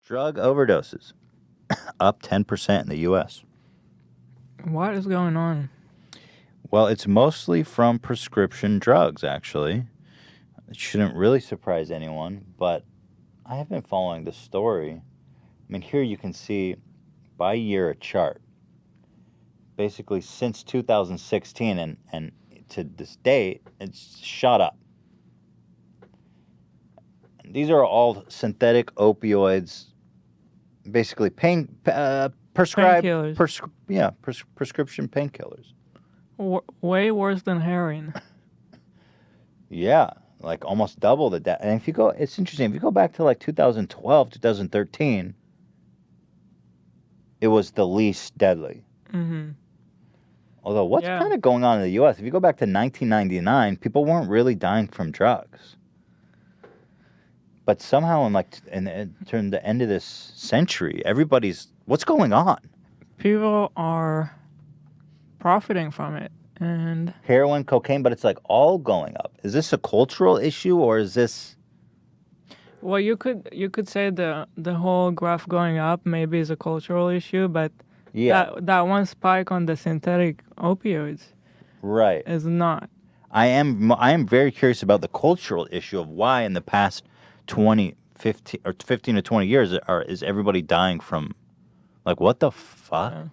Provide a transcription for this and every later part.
Drug overdoses up 10% in the U.S. What is going on? Well, it's mostly from prescription drugs, actually. It shouldn't really surprise anyone, but I have been following this story. I mean, here you can see by year a chart. Basically, since 2016 and to this date, it's shot up. And these are all synthetic opioids, basically prescribed, Painkillers. prescription painkillers. Way worse than heroin. Yeah, like almost double the death. And if you go, it's interesting. If you go back to like 2012, 2013, it was the least deadly. Mm-hmm. Although, what's kind of going on in the U.S.? If you go back to 1999, people weren't really dying from drugs. But somehow, in the end of this century, what's going on? People are profiting from it, and heroin, cocaine, but it's like all going up. Is this a cultural issue, or is this? Well, you could say the whole graph going up maybe is a cultural issue, but that one spike on the synthetic opioids, right, is not. I am very curious about the cultural issue of why in the past 15 to 20 years is everybody dying from, like, what the fuck? Yeah.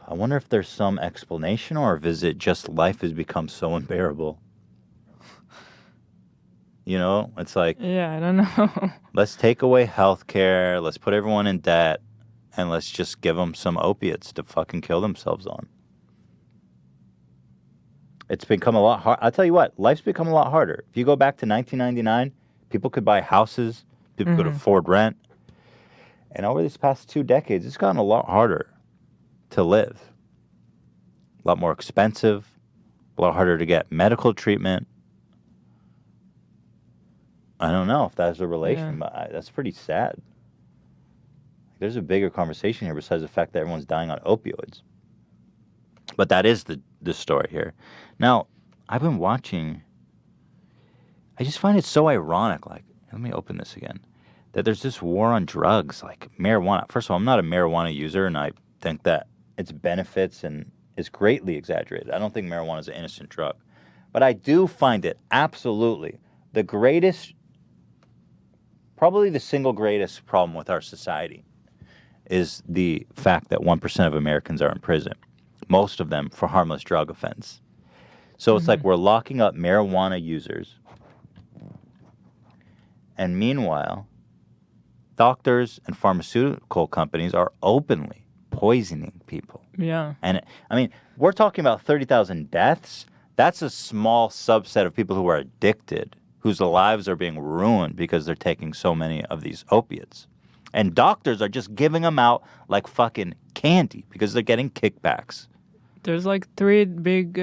I wonder if there's some explanation, or if is it just life has become so unbearable. You know, it's like, yeah, I don't know. Let's take away healthcare, let's put everyone in debt, and let's just give them some opiates to fucking kill themselves on. It's become a lot hard. I'll tell you what, life's become a lot harder. If you go back to 1999, people could buy houses, people could afford rent. And over these past 2 decades, it's gotten a lot harder to live. A lot more expensive, a lot harder to get medical treatment. I don't know if that's a relation, but that's pretty sad. There's a bigger conversation here besides the fact that everyone's dying on opioids. But that is the story here. Now, I've been watching. I just find it so ironic. Like, let me open this again. That there's this war on drugs, like marijuana. First of all, I'm not a marijuana user, and I think that its benefits and is greatly exaggerated. I don't think marijuana is an innocent drug. But I do find it absolutely the greatest, probably the single greatest problem with our society is the fact that 1% of Americans are in prison. Most of them for harmless drug offense. So it's like we're locking up marijuana users. And meanwhile, doctors and pharmaceutical companies are openly poisoning people. Yeah. And I mean, we're talking about 30,000 deaths. That's a small subset of people who are addicted, whose lives are being ruined because they're taking so many of these opiates. And doctors are just giving them out like fucking candy because they're getting kickbacks. There's like 3 big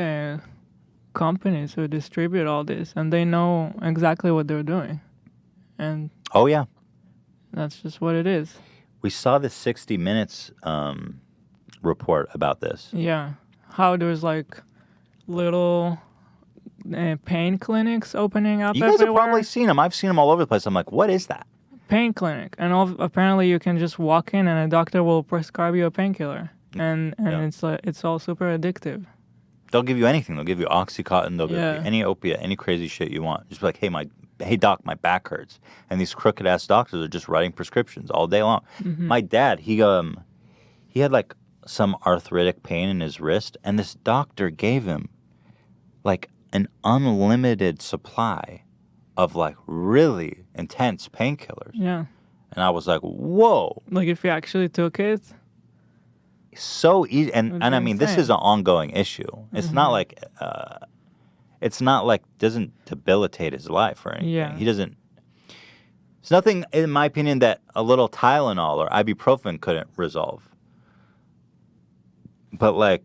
companies who distribute all this, and they know exactly what they're doing. And oh, yeah. That's just what it is. We saw the 60 Minutes report about this. Yeah. How there's like little pain clinics opening up everywhere. You guys have probably seen them. I've seen them all over the place. I'm like, what is that? Pain clinic. And apparently you can just walk in and a doctor will prescribe you a painkiller. And it's all super addictive. They'll give you anything. They'll give you Oxycontin. They'll give you any opiate, any crazy shit you want. Just be like, hey doc, my back hurts. And these crooked ass doctors are just writing prescriptions all day long. Mm-hmm. My dad, he had like some arthritic pain in his wrist, and this doctor gave him like an unlimited supply of like really intense painkillers. Yeah. And I was like, whoa. Like if you actually took it. So easy. And I mean, this is an ongoing issue. It's not like doesn't debilitate his life or anything. Yeah. He doesn't. It's nothing, in my opinion, that a little Tylenol or ibuprofen couldn't resolve. But like,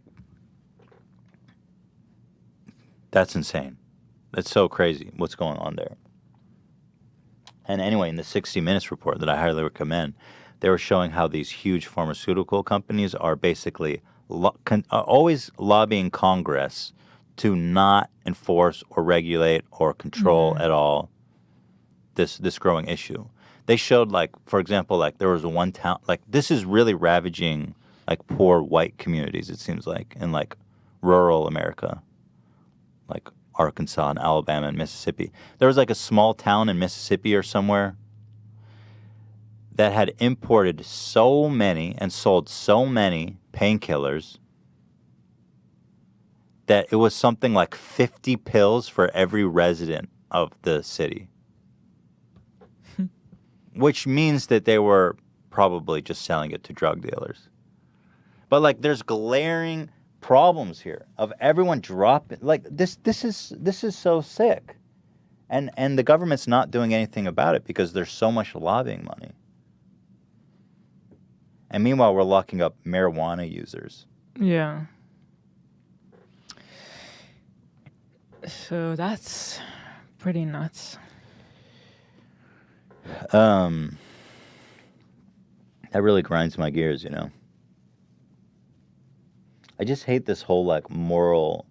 that's insane. That's so crazy what's going on there. And anyway, in the 60 Minutes report that I highly recommend, they were showing how these huge pharmaceutical companies are basically always lobbying Congress to not enforce or regulate or control at all this growing issue. They showed, like, for example, like, there was one town, like, this is really ravaging, like, poor white communities, it seems like, in, like, rural America, like Arkansas and Alabama and Mississippi. There was, like, a small town in Mississippi or somewhere that had imported so many and sold so many painkillers that it was something like 50 pills for every resident of the city. Which means that they were probably just selling it to drug dealers. But, like, there's glaring problems here of everyone dropping. Like, this is so sick. And the government's not doing anything about it because there's so much lobbying money. And meanwhile, we're locking up marijuana users. Yeah. So that's pretty nuts. That really grinds my gears, you know. I just hate this whole, like, moral.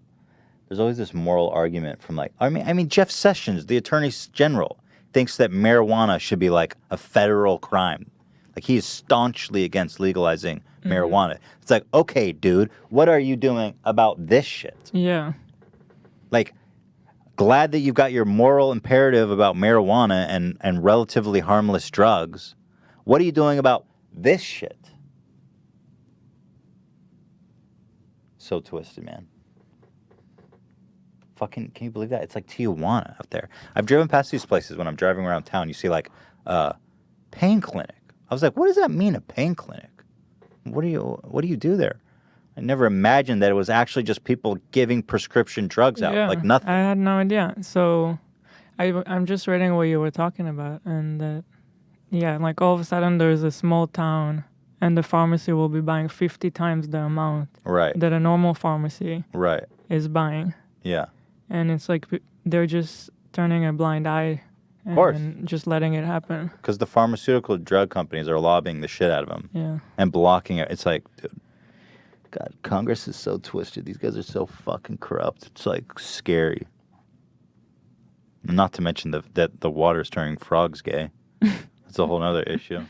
There's always this moral argument from, like, I mean, Jeff Sessions, the Attorney General, thinks that marijuana should be like a federal crime. Like, he is staunchly against legalizing marijuana. It's like, okay, dude, what are you doing about this shit? Yeah. Like, glad that you've got your moral imperative about marijuana and relatively harmless drugs. What are you doing about this shit? So twisted, man. Fucking, can you believe that? It's like Tijuana out there. I've driven past these places when I'm driving around town. You see, like, pain clinic. I was like, what does that mean, a pain clinic? What do you do there? I never imagined that it was actually just people giving prescription drugs out, like nothing. I had no idea. So I'm just reading what you were talking about, and like all of a sudden there's a small town, and the pharmacy will be buying 50 times the amount that a normal pharmacy is buying. Yeah. And it's like they're just turning a blind eye and just letting it happen. Because the pharmaceutical drug companies are lobbying the shit out of them. Yeah. And blocking it. It's like, dude, God, Congress is so twisted. These guys are so fucking corrupt. It's like scary. Not to mention that the water's turning frogs gay. That's a whole other issue.